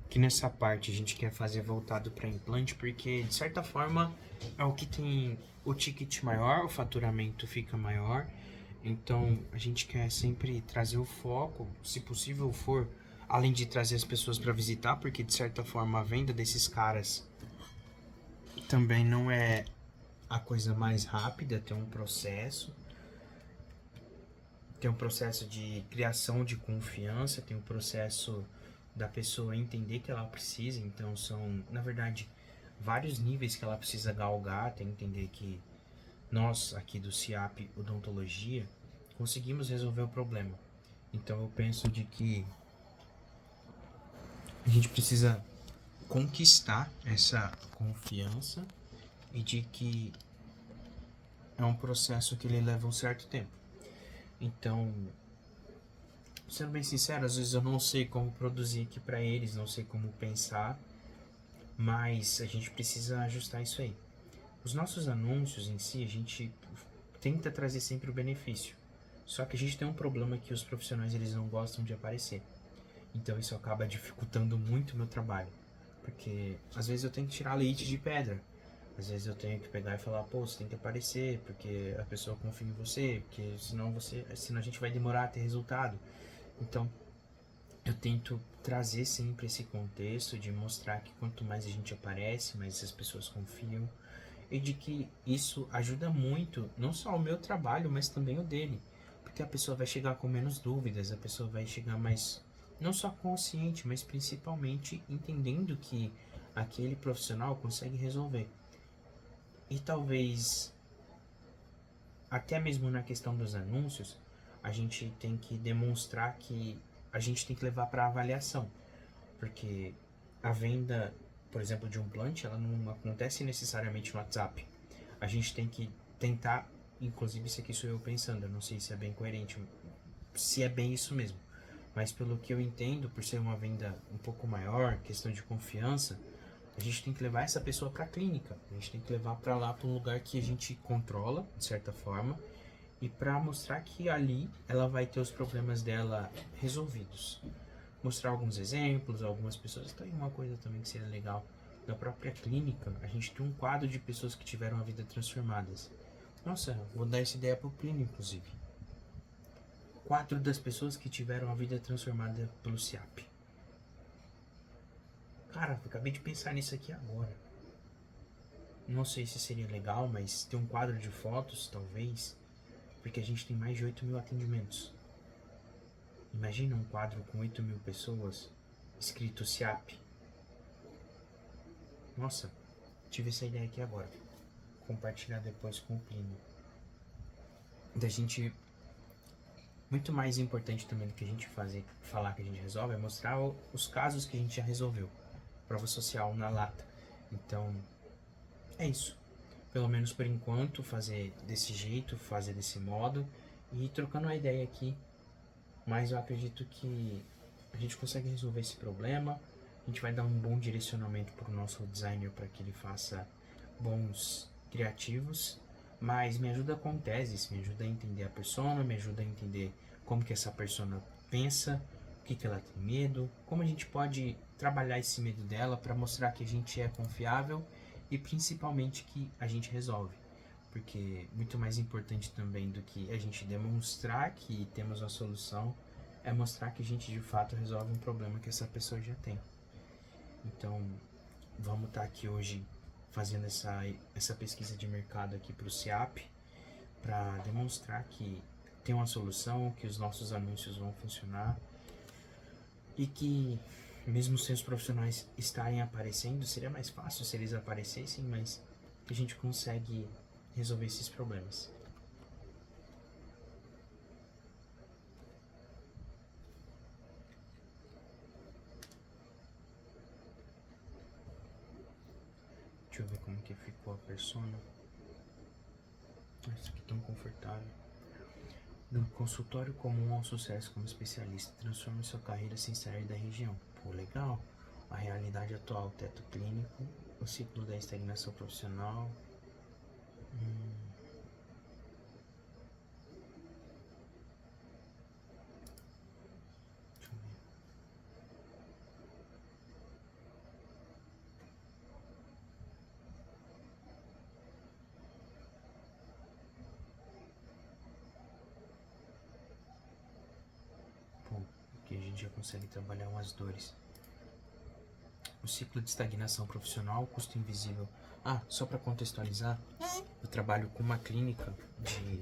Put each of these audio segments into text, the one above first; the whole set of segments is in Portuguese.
que nessa parte a gente quer fazer voltado para implante, porque de certa forma é o que tem o ticket maior, o faturamento fica maior. Então a gente quer sempre trazer o foco, se possível for, além de trazer as pessoas para visitar, porque de certa forma a venda desses caras também não é a coisa mais rápida, tem um processo de criação de confiança, tem um processo da pessoa entender que ela precisa, então são, na verdade, vários níveis que ela precisa galgar, tem que entender que nós aqui do CIAP Odontologia conseguimos resolver o problema. Então eu penso de que a gente precisa conquistar essa confiança e de que é um processo que ele leva um certo tempo. Então, sendo bem sincero, às vezes eu não sei como produzir aqui para eles, não sei como pensar, mas a gente precisa ajustar isso aí. Os nossos anúncios em si, a gente tenta trazer sempre o benefício. Só que a gente tem um problema que os profissionais eles não gostam de aparecer. Então isso acaba dificultando muito o meu trabalho. Porque às vezes eu tenho que tirar leite de pedra. Às vezes eu tenho que pegar e falar, pô, você tem que aparecer, porque a pessoa confia em você, porque senão a gente vai demorar a ter resultado. Então, eu tento trazer sempre esse contexto de mostrar que quanto mais a gente aparece, mais as pessoas confiam e de que isso ajuda muito, não só o meu trabalho, mas também o dele, porque a pessoa vai chegar com menos dúvidas, a pessoa vai chegar mais, não só consciente, mas principalmente entendendo que aquele profissional consegue resolver. E talvez, até mesmo na questão dos anúncios, a gente tem que demonstrar que a gente tem que levar para avaliação, porque a venda, por exemplo, de um plant, ela não acontece necessariamente no WhatsApp. A gente tem que tentar, inclusive isso aqui sou eu pensando, eu não sei se é bem coerente, se é bem isso mesmo, mas pelo que eu entendo, por ser uma venda um pouco maior, questão de confiança, a gente tem que levar essa pessoa para a clínica, a gente tem que levar para lá, para um lugar que a gente controla, de certa forma, e para mostrar que ali ela vai ter os problemas dela resolvidos. Mostrar alguns exemplos, algumas pessoas. Tá aí uma coisa também que seria legal. Na própria clínica, a gente tem um quadro de pessoas que tiveram a vida transformadas. Nossa, vou dar essa ideia pro Plínio, inclusive. Quatro das pessoas que tiveram a vida transformada pelo SIAP. Cara, eu acabei de pensar nisso aqui agora. Não sei se seria legal, mas ter um quadro de fotos, talvez, porque a gente tem mais de 8 mil atendimentos. Imagina um quadro com 8 mil pessoas, escrito SIAP. Nossa, tive essa ideia aqui agora. Compartilhar depois com o Plínio. Da gente, muito mais importante também do que a gente falar que a gente resolve, é mostrar os casos que a gente já resolveu. Prova social na lata. Então, é isso. Pelo menos por enquanto, fazer desse jeito, fazer desse modo. E ir trocando uma ideia aqui. Mas eu acredito que a gente consegue resolver esse problema. A gente vai dar um bom direcionamento para o nosso designer para que ele faça bons criativos, mas me ajuda com teses, me ajuda a entender a persona, me ajuda a entender como que essa persona pensa, o que, que ela tem medo, como a gente pode trabalhar esse medo dela para mostrar que a gente é confiável e principalmente que a gente resolve. Porque muito mais importante também do que a gente demonstrar que temos a solução é mostrar que a gente de fato resolve um problema que essa pessoa já tem. Então, vamos estar aqui hoje fazendo essa pesquisa de mercado aqui para o CIAP, para demonstrar que tem uma solução, que os nossos anúncios vão funcionar e que, mesmo sem os profissionais estarem aparecendo, seria mais fácil se eles aparecessem, mas a gente consegue resolver esses problemas. Deixa eu ver como que ficou a persona. Isso aqui tão confortável. Do consultório comum ao sucesso como especialista, transforme sua carreira sem sair da região. Pô, legal. A realidade atual, teto clínico, o ciclo da estagnação profissional. Deixa eu ver. dia consegue trabalhar umas dores. O ciclo de estagnação profissional, custo invisível. Só para contextualizar, eu trabalho com uma clínica de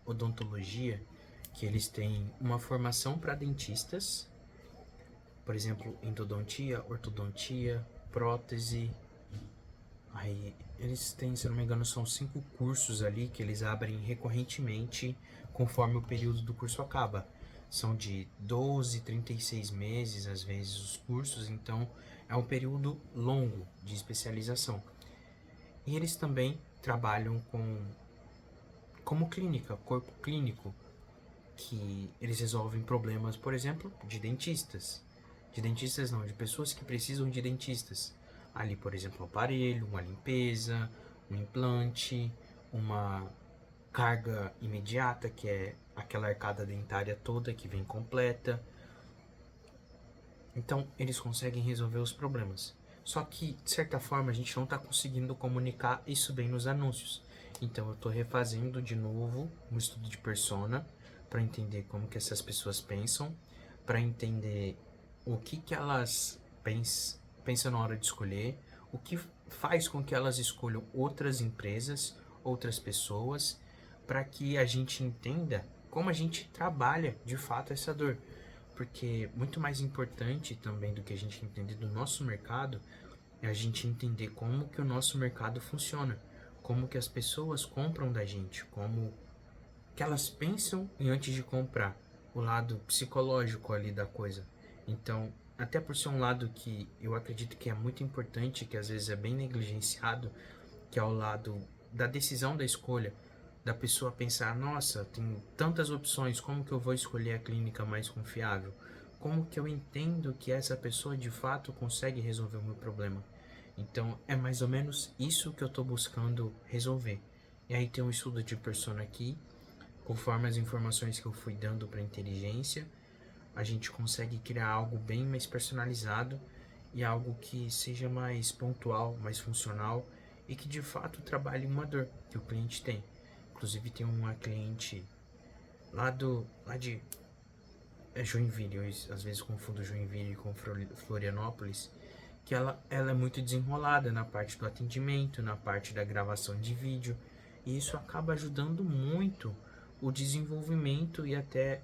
odontologia que eles têm uma formação para dentistas, por exemplo, endodontia, ortodontia, prótese. Aí eles têm, se não me engano, são 5 cursos ali que eles abrem recorrentemente conforme o período do curso acaba. São de 12, 36 meses, às vezes, os cursos, então é um período longo de especialização. E eles também trabalham como clínica, corpo clínico, que eles resolvem problemas, por exemplo, de dentistas. De dentistas não, de pessoas que precisam de dentistas. Ali, por exemplo, um aparelho, uma limpeza, um implante, uma carga imediata, que é aquela arcada dentária toda que vem completa. Então, eles conseguem resolver os problemas. Só que, de certa forma, a gente não está conseguindo comunicar isso bem nos anúncios. Então, eu estou refazendo de novo um estudo de persona para entender como que essas pessoas pensam, para entender o que elas pensam na hora de escolher, o que faz com que elas escolham outras empresas, outras pessoas, para que a gente entenda como a gente trabalha de fato essa dor. Porque muito mais importante também do que a gente entender do nosso mercado é a gente entender como que o nosso mercado funciona, como que as pessoas compram da gente, como que elas pensam antes de comprar, o lado psicológico ali da coisa. Então, até por ser um lado que eu acredito que é muito importante, que às vezes é bem negligenciado, que é o lado da decisão da escolha, da pessoa pensar, nossa, tem tantas opções, como que eu vou escolher a clínica mais confiável? Como que eu entendo que essa pessoa de fato consegue resolver o meu problema? Então, é mais ou menos isso que eu estou buscando resolver. E aí tem um estudo de persona aqui, conforme as informações que eu fui dando para a inteligência, a gente consegue criar algo bem mais personalizado e algo que seja mais pontual, mais funcional e que de fato trabalhe uma dor que o cliente tem. Inclusive tem uma cliente lá de Joinville, eu às vezes confundo Joinville com Florianópolis, que ela é muito desenrolada na parte do atendimento, na parte da gravação de vídeo, e isso acaba ajudando muito o desenvolvimento e até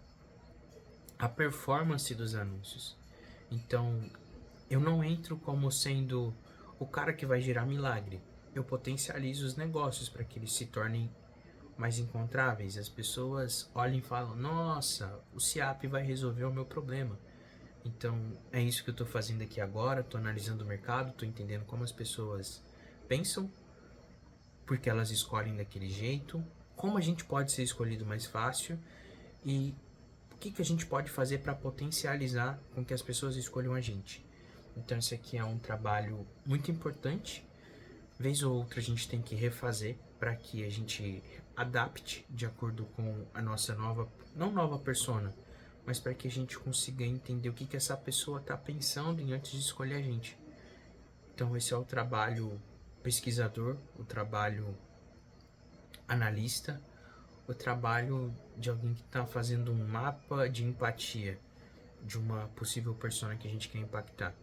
a performance dos anúncios. Então, eu não entro como sendo o cara que vai gerar milagre. Eu potencializo os negócios para que eles se tornem mais encontráveis. As pessoas olham e falam, nossa, o CIAP vai resolver o meu problema. Então, é isso que eu estou fazendo aqui agora, estou analisando o mercado, estou entendendo como as pessoas pensam, porque elas escolhem daquele jeito, como a gente pode ser escolhido mais fácil e o que a gente pode fazer para potencializar com que as pessoas escolham a gente. Então, esse aqui é um trabalho muito importante. Vez ou outra a gente tem que refazer para que a gente adapte de acordo com a nossa não nova persona, mas para que a gente consiga entender o que essa pessoa está pensando antes de escolher a gente. Então esse é o trabalho pesquisador, o trabalho analista, o trabalho de alguém que está fazendo um mapa de empatia de uma possível persona que a gente quer impactar.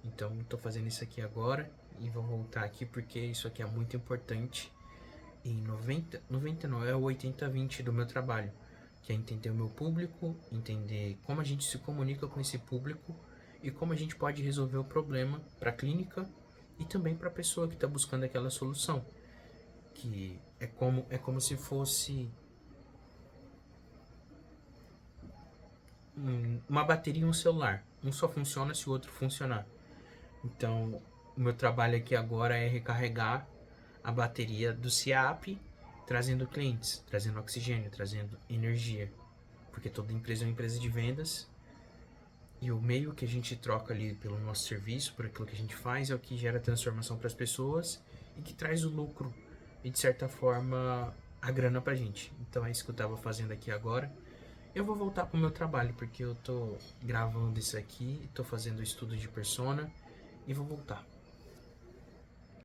Então estou fazendo isso aqui agora e vou voltar aqui porque isso aqui é muito importante. E 90 não, é o 80-20 do meu trabalho, que é entender o meu público, entender como a gente se comunica com esse público e como a gente pode resolver o problema para a clínica e também para a pessoa que está buscando aquela solução, que é como se fosse uma bateria e um celular. Um só funciona se o outro funcionar. Então, o meu trabalho aqui agora é recarregar a bateria do CIAP, trazendo clientes, trazendo oxigênio, trazendo energia. Porque toda empresa é uma empresa de vendas e o meio que a gente troca ali pelo nosso serviço, por aquilo que a gente faz, é o que gera transformação para as pessoas e que traz o lucro e, de certa forma, a grana pra gente. Então é isso que eu tava fazendo aqui agora. Eu vou voltar pro meu trabalho, porque eu tô gravando isso aqui, tô fazendo o estudo de persona e vou voltar.